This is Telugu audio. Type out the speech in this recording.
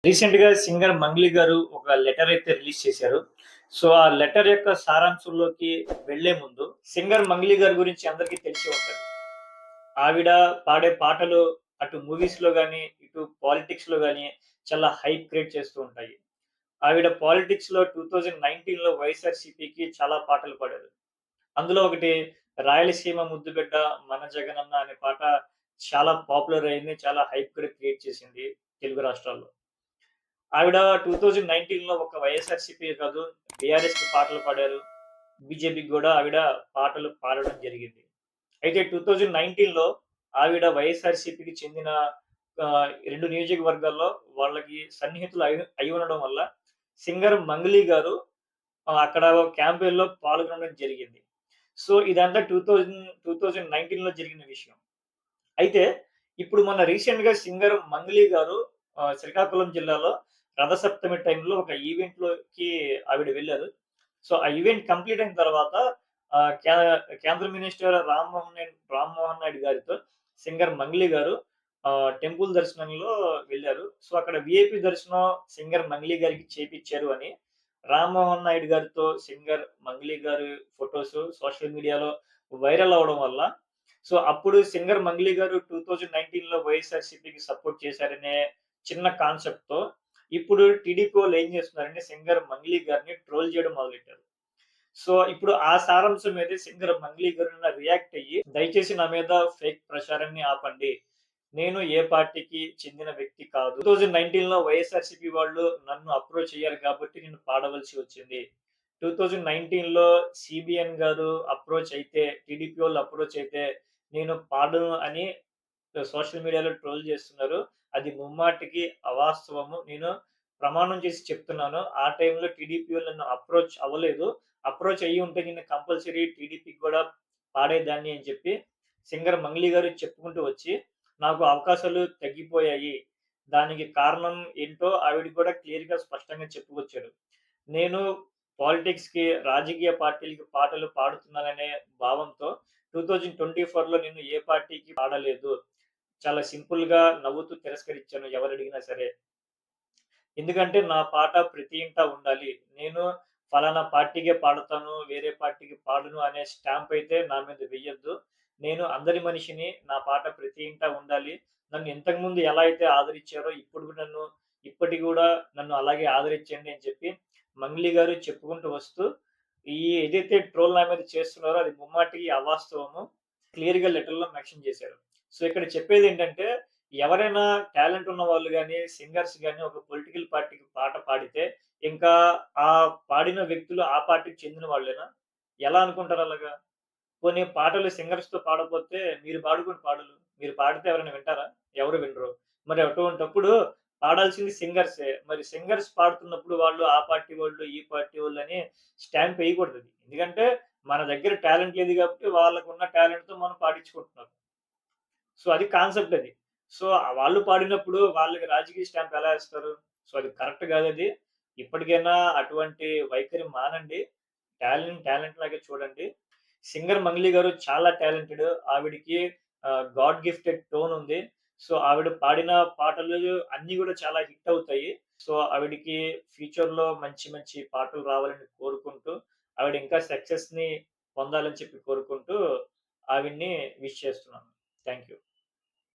రీసెంట్‌గా సింగర్ 'మంగ్లీ' గారు ఒక లెటర్ అయితే రిలీజ్ చేశారు. సో, ఆ లెటర్ యొక్క సారాంశంలోకి వెళ్ళే ముందు సింగర్ 'మంగ్లీ' గారి గురించి అందరికీ తెలిసే ఉంటది. ఆవిడ పాడే పాటలు అటు మూవీస్‌లో గాని, ఇటు పాలిటిక్స్‌లో గాని చాలా హైప్ క్రియేట్ చేస్తూ ఉంటాయి. ఆవిడ పాలిటిక్స్‌లో 2019లో వైఎస్ఆర్‌సీపీకి చాలా పాటలు పాడారు. అందులో ఒకటి 'రాయలసీమ ముద్దుబిడ్డ మన జగనన్న' అనే పాట చాలా పాపులర్ అయింది. చాలా హైప్ కూడా క్రియేట్ చేసింది తెలుగు రాష్ట్రాల్లో. ఆవిడ 2019లో ఒక వైఎస్ఆర్‌సీపీయే కాదు, బీఆర్ఎస్‌కి పాటలు పాడారు. బీజేపీకి గూడా ఆవిడ పాటలు పాడడం జరిగింది. అయితే 2019లో ఆవిడ వైఎస్ఆర్‌సీపీకి చెందిన 2 నియోజకవర్గాల్లో వాళ్ళకి సన్నిహితులు అయి ఉండడం వల్ల సింగర్ 'మంగ్లీ' గారు అక్కడ క్యాంపెయిన్‌లో పాల్గొనడం జరిగింది. సో, ఇదంతా 2019లో జరిగిన విషయం. అయితే ఇప్పుడు మొన్న రీసెంట్‌గా సింగర్ 'మంగ్లీ' గారు శ్రీకాకుళం జిల్లాలో రథసప్తమి టైంలో ఒక ఈవెంట్‌లోకి ఆవిడ వెళ్లారు. సో, ఆ ఈవెంట్ కంప్లీట్ అయిన తర్వాత ఆహ్, క్యా కేంద్ర మినిస్టర్ రామ్మోహన్ నాయుడు గారితో సింగర్ 'మంగ్లీ' గారు టెంపుల్ దర్శనంలో వెళ్లారు. సో, అక్కడ వీఐపీ దర్శనం సింగర్ 'మంగ్లీ' గారికి చేపిచ్చారు అని రామ్మోహన్ నాయుడు గారితో సింగర్ 'మంగ్లీ' గారి ఫోటోస్ సోషల్ మీడియాలో వైరల్ అవ్వడం వల్ల సో, అప్పుడు సింగర్ 'మంగ్లీ' గారు 2019లో వైఎస్ఆర్‌సీపీకి సపోర్ట్ చేశారనే చిన్న కాన్సెప్ట్‌తో ఇప్పుడు టీడీపీ వోళ్ళు ఏం చేస్తున్నారంటే సింగర్ 'మంగ్లీ' గారిని ట్రోల్ చేయడం మొదలెట్టారు. సో, ఇప్పుడు ఆ సారాంశం మీదే సింగర్ 'మంగ్లీ' గారు నిన్న రియాక్ట్ అయ్యి, "దయచేసి నా మీద ఫేక్ ప్రచారాన్ని ఆపండి. నేను ఏ పార్టీకి చెందిన వ్యక్తి కాదు. 2019లో వైఎస్ఆర్‌సీపీ వాళ్ళు నన్ను అప్రోచ్ అయ్యారు కాబట్టి నేను పాడవలసి వచ్చింది. 2019లో సీబీఎన్ గారు అప్రోచ్ అయితే, టీడీపీ వోళ్ళు అప్రోచ్ అయితే నేను పాడను" అని సోషల్ మీడియాలో ట్రోల్ చేస్తున్నారు. అది ముమ్మాటికి అవాస్తవము. నేను ప్రమాణం చేసి చెప్తున్నాను. ఆ టైంలో టీడీపీ వోళ్ళు నన్ను అప్రోచ్ అవ్వలేదు. అప్రోచ్ అయ్యి ఉంటే నేను కంపల్సరీ టీడీపీకి గూడా పాడేదాన్ని అని చెప్పి సింగర్ 'మంగ్లీ' గారు చెప్పుకుంటూ వచ్చి, నాకు అవకాశాలు తగ్గిపోయాయి. దానికి కారణం ఏంటో ఆవిడ కూడా క్లియర్‌గా స్పష్టంగా చెప్పుకొచ్చారు. నేను పాలిటిక్స్‌కి, రాజకీయ పార్టీలకి పాటలు పాడుతున్నాననే భావంతో 2024లో నేను ఏ పార్టీకి పాడలేదు. చాలా సింపుల్‌గా నవ్వుతూ తిరస్కరించాను ఎవరడిగినా సరే. ఎందుకంటే నా పాట ప్రతి ఇంటా ఉండాలి. నేను ఫలానా పార్టీకే పాడతాను, వేరే పార్టీకి పాడను అనే స్టాంప్ అయితే నా మీద వెయ్యొద్దు. నేను అందరి మనిషిని. నా పాట ప్రతి ఇంటా ఉండాలి. నన్ను ఇంతకుముందు ఎలా అయితే ఆదరించారో ఇప్పటికి గూడా నన్ను అలాగే ఆదరించండి అని చెప్పి 'మంగ్లీ' గారు చెప్పుకుంటూ వస్తూ, ఏదైతే ట్రోల్ నా మీద చేస్తున్నారో అది ముమ్మాటికి అవాస్తవము. క్లియర్‌గా లెటర్‌లో మెన్షన్ చేశారు. సో, ఇక్కడ చెప్పేదేంటంటే ఎవరైనా టాలెంట్ ఉన్న వాళ్ళు గాని, సింగర్స్ గాని ఒక పొలిటికల్ పార్టీకి పాట పాడితే, ఇంకా ఆ పాడిన వ్యక్తులు ఆ పార్టీకి చెందిన వాళ్ళేనా? ఎలా అనుకుంటారు అలాగా? పోనీ పాటలు సింగర్స్‌తో పాడకపోతే మీరు పాడుకోండి పాటలు. మీరు పాడితే ఎవరైనా వింటారా? ఎవరు వినరు. మరి అటువంటప్పుడు పాడాల్సింది సింగర్సే. మరి సింగర్స్ పాడుతున్నప్పుడు వాళ్ళు ఆ పార్టీ వాళ్ళు, ఈ పార్టీ వాళ్ళని స్టాంప్ ఎయకూడదది. ఎందుకంటే మన దగ్గర టాలెంట్ లేదు కాబట్టి వాళ్ళకున్న టాలెంట్‌తో మనం పాడించుకుంటున్నారు. సో, అది కాన్సెప్ట్ అది. సో, వాళ్ళు పాడినప్పుడు వాళ్ళకి రాజకీయ స్టాంప్ ఎలా ఏస్తారు? సో, అది కరెక్ట్ గాదది. ఇప్పటికైనా అటువంటి వైఖరి మానండి. టాలెంట్ టాలెంట్ లాగే చూడండి. సింగర్ 'మంగ్లీ' గారు చాలా టాలెంటెడ్. ఆవిడకి గాడ్ గిఫ్టెడ్ టోన్ ఉంది. సో, ఆవిడ పాడిన పాటలు అన్నీ గూడా చాలా హిట్ అవుతాయి. సో, ఆవిడకి ఫ్యూచర్‌లో మంచి మంచి పాటలు రావాలని కోరుకుంటూ, ఆవిడ ఇంకా సక్సెస్‌ని పొందాలని చెప్పి కోరుకుంటూ, ఆవిడని విష్ చేస్తున్నాను. Thank you.